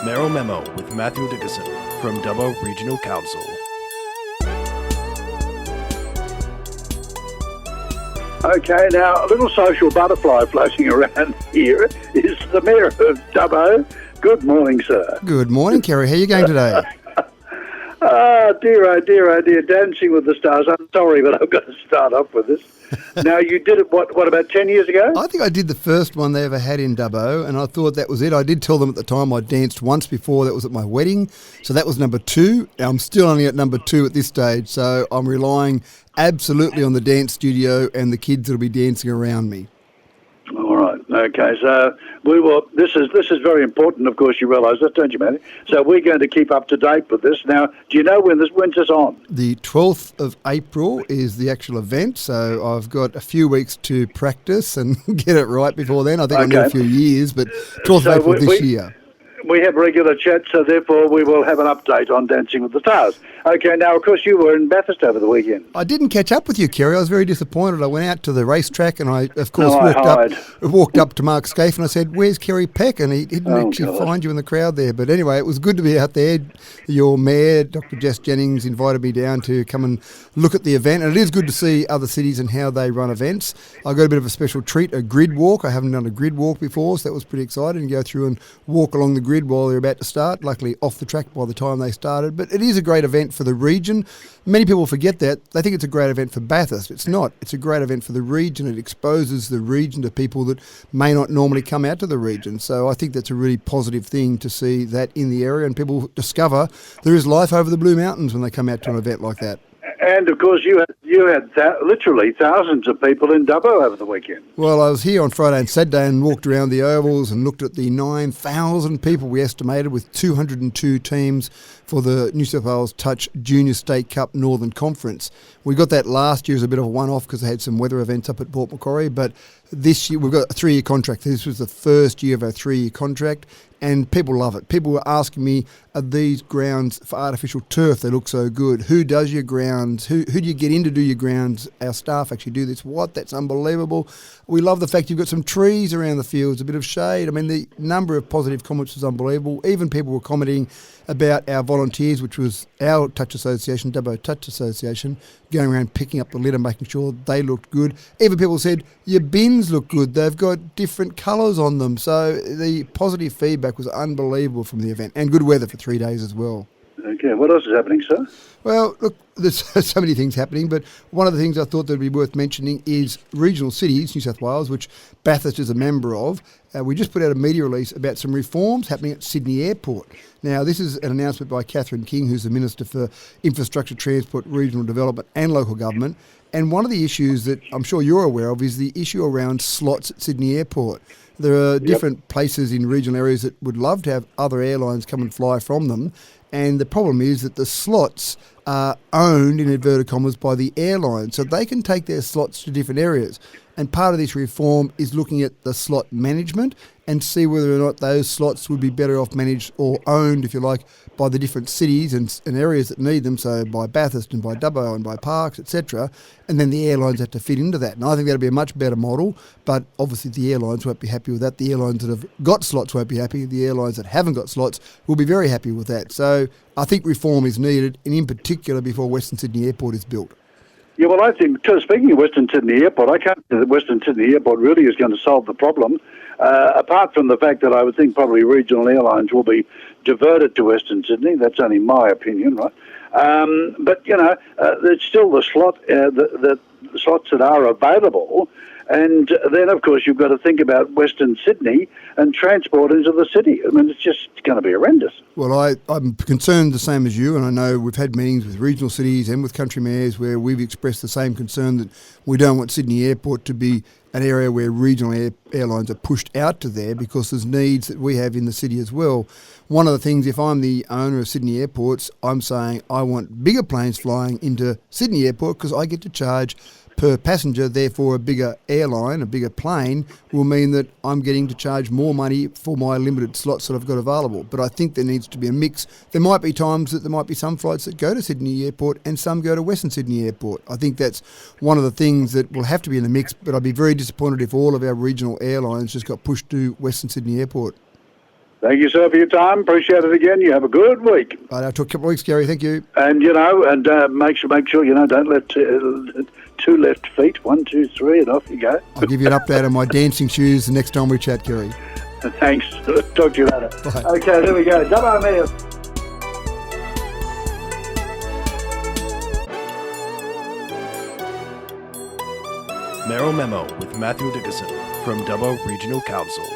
Merrill Memo with Matthew Dickerson from Dubbo Regional Council. Okay, now a little social butterfly floating around here is the Mayor of Dubbo. Good morning, sir. Good morning, Kerry. How are you going today? Oh dear, Dancing with the Stars. I'm sorry, but I've got to start off with this. Now, you did it, what, about 10 years ago? I think I did the first one they ever had in Dubbo, and I thought that was it. I did tell them at the time I danced once before. That was at my wedding, so that was number 2. I'm still only at number 2 at this stage, so I'm relying absolutely on the dance studio and the kids that'll be dancing around me. All right. Okay. So we will. This is very important. Of course, you realise that, don't you, Matty? So we're going to keep up to date with this. Now, do you know when's this on? The 12th of April is the actual event, so I've got a few weeks to practice and get it right before then. I think I need a few years, but 12th of April this year. We have regular chats, so therefore we will have an update on Dancing with the Stars. Okay, now, of course, you were in Bathurst over the weekend. I didn't catch up with you, Kerry. I was very disappointed. I went out to the racetrack and I, of course, walked up to Mark Scaife and I said, "Where's Kerry Peck?" And he didn't actually find you in the crowd there. But anyway, it was good to be out there. Your mayor, Dr. Jess Jennings, invited me down to come and look at the event. And it is good to see other cities and how they run events. I got a bit of a special treat, a grid walk. I haven't done a grid walk before, so that was pretty exciting. Go through and walk along the grid while they're about to start. Luckily, off the track by the time they started. But it is a great event for the region. Many people forget that. They think it's a great event for Bathurst. It's not. It's a great event for the region. It exposes the region to people that may not normally come out to the region. So I think that's a really positive thing to see that in the area, and people discover there is life over the Blue Mountains when they come out to an event like that. And, of course, you had literally thousands of people in Dubbo over the weekend. Well, I was here on Friday and Saturday and walked around the ovals and looked at the 9,000 people we estimated, with 202 teams for the New South Wales Touch Junior State Cup Northern Conference. We got that last year as a bit of a one-off because they had some weather events up at Port Macquarie, but this year we've got a 3-year contract. This was the first year of our 3-year contract, and people love it. People were asking me, are these grounds for artificial turf? They look so good. Who does your grounds? Who do you get in to do your grounds? Our staff actually do this. What? That's unbelievable. We love the fact you've got some trees around the fields, a bit of shade. I mean, the number of positive comments was unbelievable. Even people were commenting about our volunteers, which was our Touch Association, Dubbo Touch Association, going around picking up the litter, making sure they looked good. Even people said, your bins look good. They've got different colours on them. So the positive feedback was unbelievable from the event, and good weather for 3 days as well. Okay, what else is happening, sir? Well, look, there's so many things happening, but one of the things I thought that would be worth mentioning is regional cities, New South Wales, which Bathurst is a member of. We just put out a media release about some reforms happening at Sydney Airport. Now, this is an announcement by Catherine King, who's the Minister for Infrastructure, Transport, Regional Development and Local Government. And one of the issues that I'm sure you're aware of is the issue around slots at Sydney Airport. There are different places in regional areas that would love to have other airlines come and fly from them. And the problem is that the slots are owned, in inverted commas, by the airline. So they can take their slots to different areas. And part of this reform is looking at the slot management and see whether or not those slots would be better off managed or owned, if you like, by the different cities and areas that need them, so by Bathurst and by Dubbo and by Parkes, etc. And then the airlines have to fit into that. And I think that'll be a much better model, but obviously the airlines won't be happy with that. The airlines that have got slots won't be happy. The airlines that haven't got slots will be very happy with that. So I think reform is needed, and in particular before Western Sydney Airport is built. Yeah, well, I think, speaking of Western Sydney Airport, I can't think that Western Sydney Airport really is going to solve the problem, apart from the fact that I would think probably regional airlines will be diverted to Western Sydney. That's only my opinion, right? But, there's still the slots that are available. And then, of course, you've got to think about Western Sydney and transport into the city. I mean, it's just going to be horrendous. Well, I'm concerned the same as you, and I know we've had meetings with regional cities and with country mayors where we've expressed the same concern that we don't want Sydney Airport to be an area where regional airlines are pushed out to there, because there's needs that we have in the city as well. One of the things, if I'm the owner of Sydney Airports, I'm saying I want bigger planes flying into Sydney Airport because I get to charge per passenger. Therefore, a bigger airline, a bigger plane, will mean that I'm getting to charge more money for my limited slots that I've got available. But I think there needs to be a mix. There might be times that there might be some flights that go to Sydney Airport and some go to Western Sydney Airport. I think that's one of the things that will have to be in the mix, but I'd be very disappointed if all of our regional airlines just got pushed to Western Sydney Airport. Thank you, sir, for your time. Appreciate it again. You have a good week. Right, I'll talk a couple of weeks, Gary. Thank you. And, make sure, don't let two left feet, 1, 2, 3, and off you go. I'll give you an update on my dancing shoes the next time we chat, Gary. Thanks. Talk to you later. Bye. Okay, there we go. Dubbo Mayor. Mayoral Memo with Matthew Dickinson from Dubbo Regional Council.